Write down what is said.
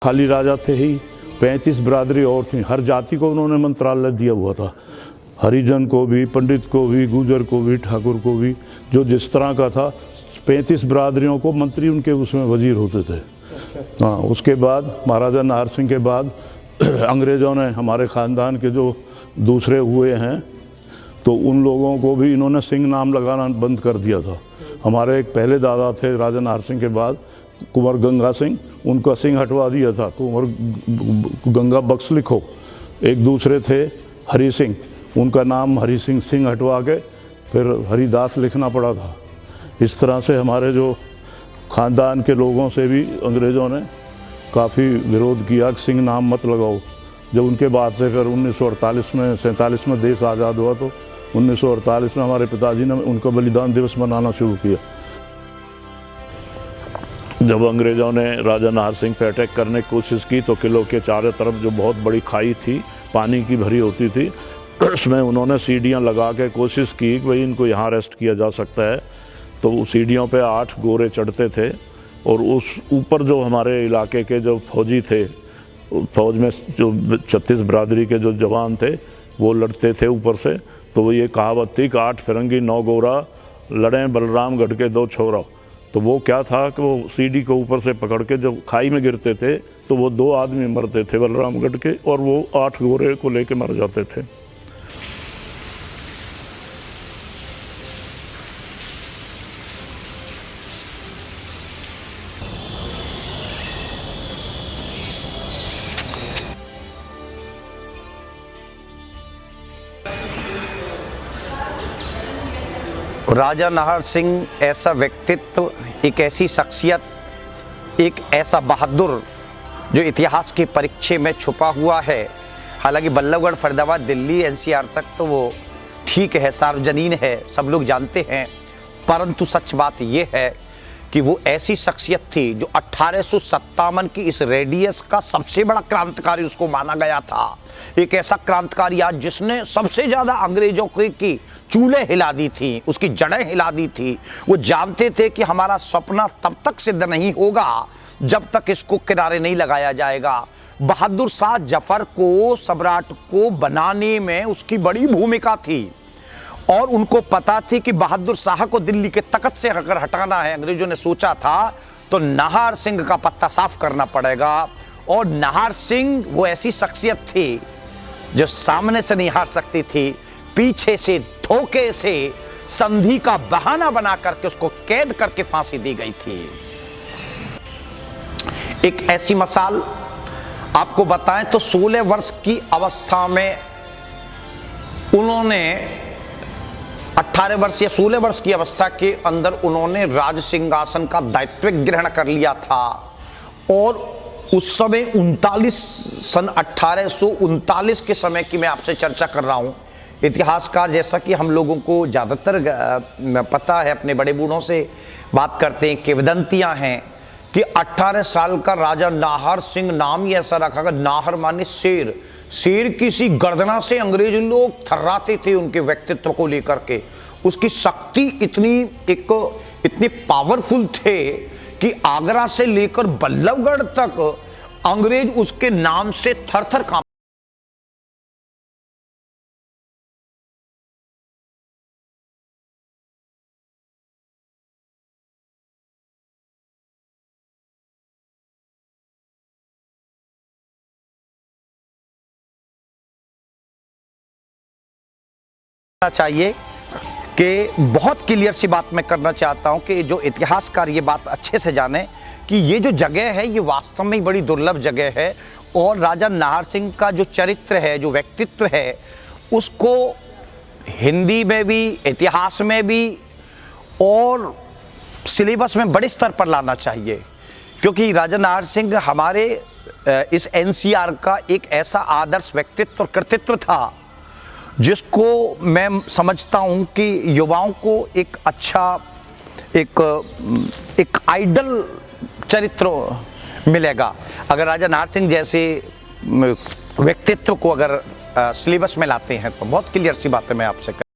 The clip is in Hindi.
खाली राजा थे ही, 35 बिरादरी और थी। हर जाति को उन्होंने मंत्रालय दिया हुआ था, हरिजन को भी, पंडित को भी, गुजर को भी, ठाकुर को भी, जो जिस तरह का था। 35 बिरादरियों को मंत्री उनके उसमें वजीर होते थे। हाँ, उसके बाद महाराजा नाहर सिंह के बाद अंग्रेज़ों ने हमारे ख़ानदान के जो दूसरे हुए हैं तो उन लोगों को भी इन्होंने सिंह नाम लगाना बंद कर दिया था। हमारे एक पहले दादा थे राजा नाहर सिंह के बाद कुंवर गंगा सिंह, उनका सिंह हटवा दिया था, कुंवर गंगा बख्श लिखो। एक दूसरे थे हरि सिंह, उनका नाम हरि सिंह हटवा के फिर हरिदास लिखना पड़ा था। इस तरह से हमारे जो ख़ानदान के लोगों से भी अंग्रेज़ों ने काफ़ी विरोध किया कि सिंह नाम मत लगाओ। जब उनके बाद से फिर 1948 में 47 में देश आज़ाद हुआ तो 1948 में हमारे पिताजी ने उनका बलिदान दिवस मनाना शुरू किया। जब अंग्रेज़ों ने राजा नाहर सिंह पे अटैक करने की कोशिश की तो किलों के चारों तरफ जो बहुत बड़ी खाई थी, पानी की भरी होती थी, उसमें उन्होंने सीढ़ियाँ लगा के कोशिश की कि भाई इनको यहाँ अरेस्ट किया जा सकता है। तो उस सीढ़ियों पे 8 गोरे चढ़ते थे और उस ऊपर जो हमारे इलाके के जो फौजी थे, फौज में जो 36 बिरादरी के जो जवान थे वो लड़ते थे ऊपर से। तो वो ये कहावत थी कि 8 फिरंगी 9 गोरा लड़ें बलरामगढ़ के 2 छोरा। तो वो क्या था कि वो सीढ़ी को ऊपर से पकड़ के जब खाई में गिरते थे तो वो 2 आदमी मरते थे बलरामगढ़ के और वो 8 गोरे को लेके मर जाते थे। राजा नाहर सिंह ऐसा व्यक्तित्व, एक ऐसी शख्सियत, एक ऐसा बहादुर जो इतिहास के परिच्छेद में छुपा हुआ है। हालांकि बल्लभगढ़, फरीदाबाद, दिल्ली, एनसीआर तक तो वो ठीक है, सार्वजनीन है, सब लोग जानते हैं। परंतु सच बात ये है कि वो ऐसी शख्सियत थी जो 1857 की इस रेडियस का सबसे बड़ा क्रांतिकारी उसको माना गया था। एक ऐसा क्रांतिकारी आज जिसने सबसे ज़्यादा अंग्रेजों की चूल्हे हिला दी थी, उसकी जड़ें हिला दी थी। वो जानते थे कि हमारा सपना तब तक सिद्ध नहीं होगा जब तक इसको किनारे नहीं लगाया जाएगा। बहादुर शाह जफर को, सम्राट को बनाने में उसकी बड़ी भूमिका थी और उनको पता थी कि बहादुर शाह को दिल्ली के तख्त से अगर हटाना है, अंग्रेजों ने सोचा था, तो नाहर सिंह का पत्ता साफ करना पड़ेगा। और नाहर सिंह वो ऐसी शख्सियत थी जो सामने से नहीं हार सकती थी, पीछे से धोखे से संधि का बहाना बना करके उसको कैद करके फांसी दी गई थी। एक ऐसी मिसाल आपको बताएं तो 16 वर्ष की अवस्था में उन्होंने 18 वर्ष या 16 वर्ष की अवस्था के अंदर उन्होंने राज सिंहासन का दायित्व ग्रहण कर लिया था। और उस समय 1839 के समय की मैं आपसे चर्चा कर रहा हूं। इतिहासकार, जैसा कि हम लोगों को ज़्यादातर पता है, अपने बड़े बूढ़ों से बात करते हैं, किंवदंतियां हैं कि 18 साल का राजा नाहर सिंह, नाम ही ऐसा रखा गया, नाहर माने शेर। शेर की सी गर्दना से अंग्रेज लोग थर्राते थे उनके व्यक्तित्व को लेकर के। उसकी शक्ति इतनी पावरफुल थे कि आगरा से लेकर बल्लभगढ़ तक अंग्रेज उसके नाम से थर थर कांप चाहिए कि बहुत क्लियर सी बात मैं करना चाहता हूं कि जो इतिहासकार ये बात अच्छे से जाने कि ये जो जगह है ये वास्तव में बड़ी दुर्लभ जगह है। और राजा नाहर सिंह का जो चरित्र है, जो व्यक्तित्व है, उसको हिंदी में भी, इतिहास में भी और सिलेबस में बड़े स्तर पर लाना चाहिए। क्योंकि राजा नाहर सिंह हमारे इस एनसीआर का एक ऐसा आदर्श व्यक्तित्व और कृतित्व था जिसको मैं समझता हूं कि युवाओं को एक अच्छा एक आइडल चरित्र मिलेगा अगर राजा नाहर सिंह जैसे व्यक्तित्व को अगर सिलेबस में लाते हैं। तो बहुत क्लियर सी बात है मैं आपसे